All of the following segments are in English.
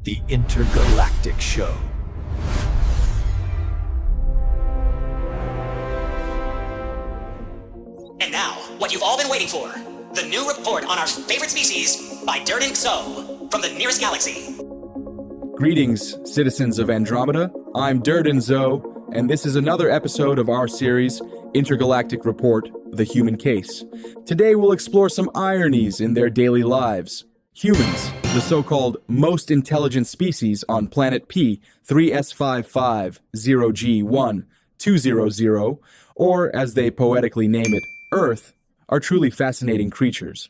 The Intergalactic Show. And now, what you've all been waiting for. The new report on our favorite species by Derdan Xo from the nearest galaxy. Greetings, citizens of Andromeda. I'm Derdan Xo, and this is another episode of our series, Intergalactic Report, The Human Case. Today we'll explore some ironies in their daily lives. Humans, the so-called most intelligent species on planet P 3S550G1200, or as they poetically name it, Earth, are truly fascinating creatures.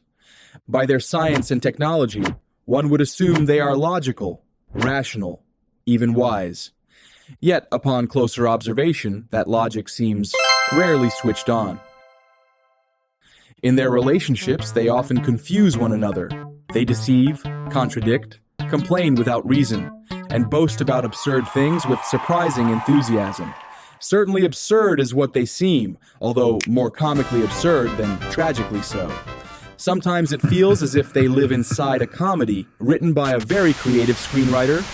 By their science and technology, one would assume they are logical, rational, even wise. Yet, upon closer observation, that logic seems rarely switched on. In their relationships, they often confuse one another. They deceive, contradict, complain without reason, and boast about absurd things with surprising enthusiasm. Certainly absurd is what they seem, although more comically absurd than tragically so. Sometimes it feels as if they live inside a comedy written by a very creative screenwriter.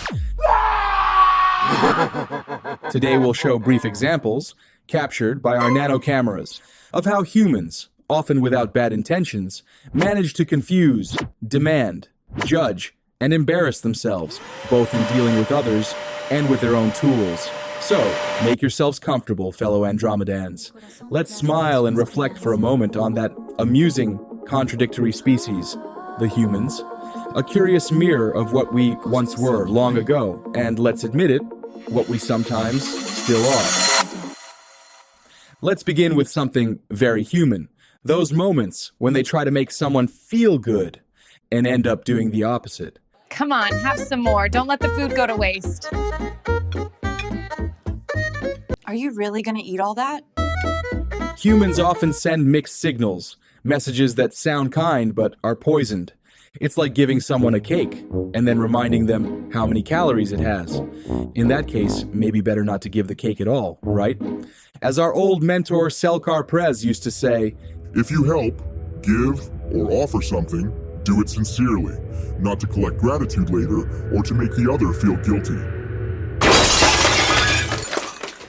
Today we'll show brief examples, captured by our nano cameras, of how humans, often without bad intentions, manage to confuse, demand, judge, and embarrass themselves, both in dealing with others and with their own tools. So, make yourselves comfortable, fellow Andromedans. Let's smile and reflect for a moment on that amusing, contradictory species, the humans, a curious mirror of what we once were long ago, and let's admit it, what we sometimes still are. Let's begin with something very human. Those moments when they try to make someone feel good and end up doing the opposite. Come on, have some more. Don't let the food go to waste. Are you really going to eat all that? Humans often send mixed signals, messages that sound kind but are poisoned. It's like giving someone a cake and then reminding them how many calories it has. In that case, maybe better not to give the cake at all, right? As our old mentor Selkar Prez used to say, if you help, give, or offer something, do it sincerely, not to collect gratitude later or to make the other feel guilty.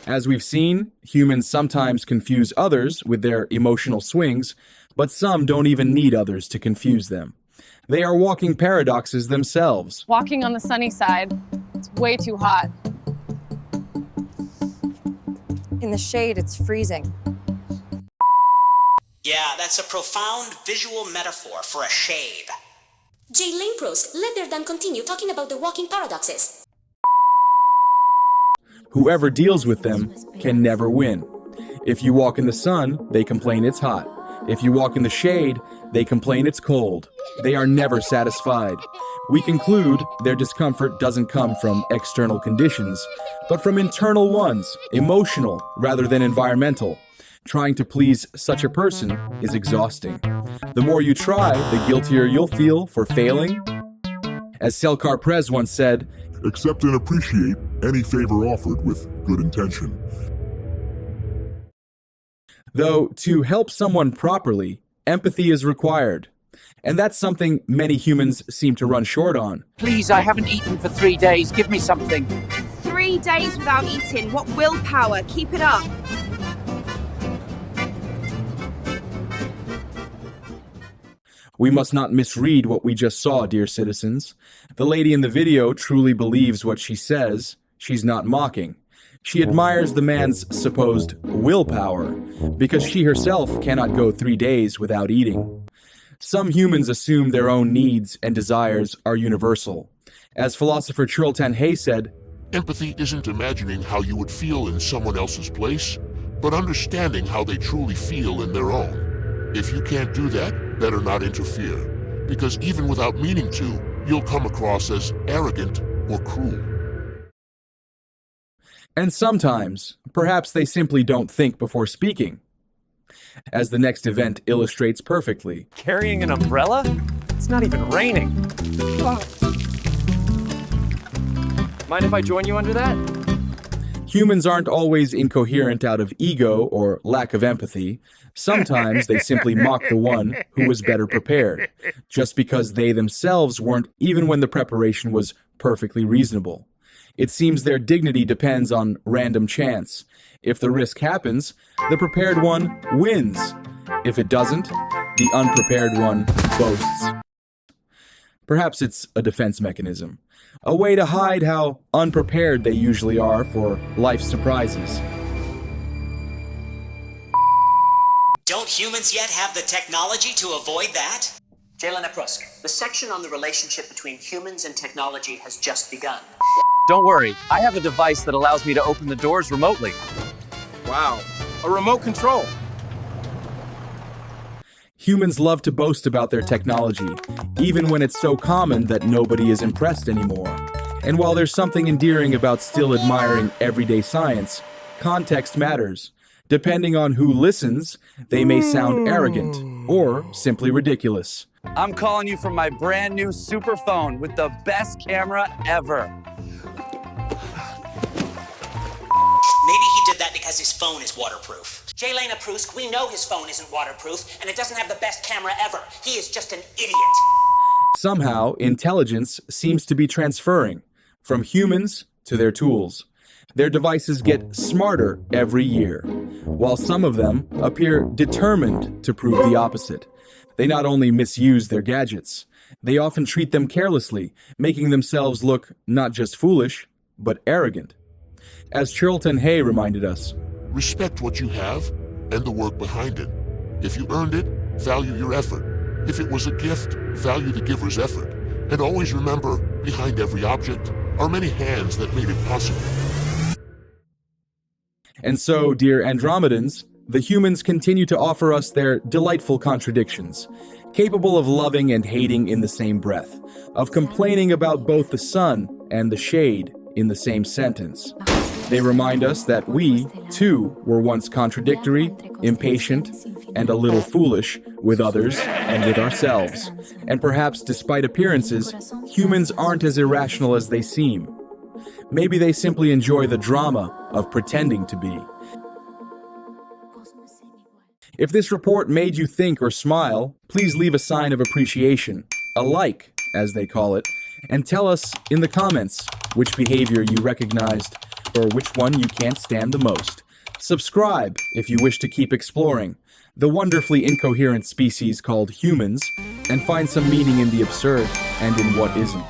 As we've seen, humans sometimes confuse others with their emotional swings, but some don't even need others to confuse them. They are walking paradoxes themselves. Walking on the sunny side, it's way too hot. In the shade, it's freezing. Yeah, that's a profound visual metaphor for a shade. Jay Lane-Pros, let Derdan continue talking about the walking paradoxes. Whoever deals with them can never win. If you walk in the sun, they complain it's hot. If you walk in the shade, they complain it's cold. They are never satisfied. We conclude their discomfort doesn't come from external conditions, but from internal ones, emotional rather than environmental. Trying to please such a person is exhausting. The more you try, the guiltier you'll feel for failing. As Selkar Prez once said, accept and appreciate any favor offered with good intention. Though to help someone properly, empathy is required. And that's something many humans seem to run short on. Please, I haven't eaten for 3 days. Give me something. 3 days without eating. What willpower? Keep it up. We must not misread what we just saw, dear citizens. The lady in the video truly believes what she says. She's not mocking. She admires the man's supposed willpower because she herself cannot go 3 days without eating. Some humans assume their own needs and desires are universal. As philosopher Derdan Xo said, empathy isn't imagining how you would feel in someone else's place, but understanding how they truly feel in their own. If you can't do that, better not interfere, because even without meaning to, you'll come across as arrogant or cruel. And sometimes, perhaps they simply don't think before speaking. As the next event illustrates perfectly. Carrying an umbrella? It's not even raining. Mind if I join you under that? Humans aren't always incoherent out of ego or lack of empathy. Sometimes they simply mock the one who was better prepared, just because they themselves weren't, even when the preparation was perfectly reasonable. It seems their dignity depends on random chance. If the risk happens, the prepared one wins. If it doesn't, the unprepared one boasts. Perhaps it's a defense mechanism, a way to hide how unprepared they usually are for life's surprises. Don't humans yet have the technology to avoid that? Jelena Prusk, the section on the relationship between humans and technology has just begun. Don't worry, I have a device that allows me to open the doors remotely. Wow, a remote control. Humans love to boast about their technology, even when it's so common that nobody is impressed anymore. And while there's something endearing about still admiring everyday science, context matters. Depending on who listens, they may sound arrogant or simply ridiculous. I'm calling you from my brand new super phone with the best camera ever. Maybe he did that because his phone is waterproof. Jelena Prusk, we know his phone isn't waterproof, and it doesn't have the best camera ever. He is just an idiot. Somehow, intelligence seems to be transferring from humans to their tools. Their devices get smarter every year, while some of them appear determined to prove the opposite. They not only misuse their gadgets, they often treat them carelessly, making themselves look not just foolish, but arrogant. As Derdan Xo reminded us, respect what you have and the work behind it. If you earned it, value your effort. If it was a gift, value the giver's effort. And always remember, behind every object are many hands that made it possible. And so, dear Andromedans, the humans continue to offer us their delightful contradictions, capable of loving and hating in the same breath, of complaining about both the sun and the shade in the same sentence. They remind us that we, too, were once contradictory, impatient, and a little foolish with others and with ourselves. And perhaps, despite appearances, humans aren't as irrational as they seem. Maybe they simply enjoy the drama of pretending to be. If this report made you think or smile, please leave a sign of appreciation, a like, as they call it, and tell us in the comments which behavior you recognized or which one you can't stand the most. Subscribe if you wish to keep exploring the wonderfully incoherent species called humans and find some meaning in the absurd and in what isn't.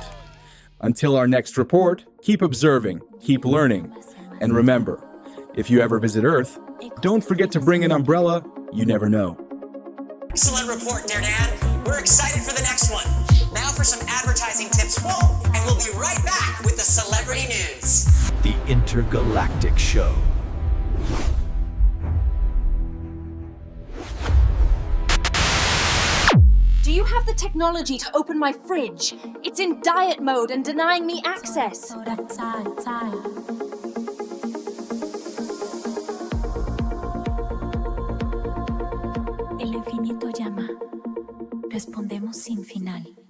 Until our next report, keep observing, keep learning, and remember, if you ever visit Earth, don't forget to bring an umbrella. You never know. Excellent report, Derdan. We're excited for the next one. Now for some advertising tips, and we'll be right back with the celebrity news. The Intergalactic Show. Do you have the technology to open my fridge? It's in diet mode and denying me access. El infinito llama. Respondemos sin final.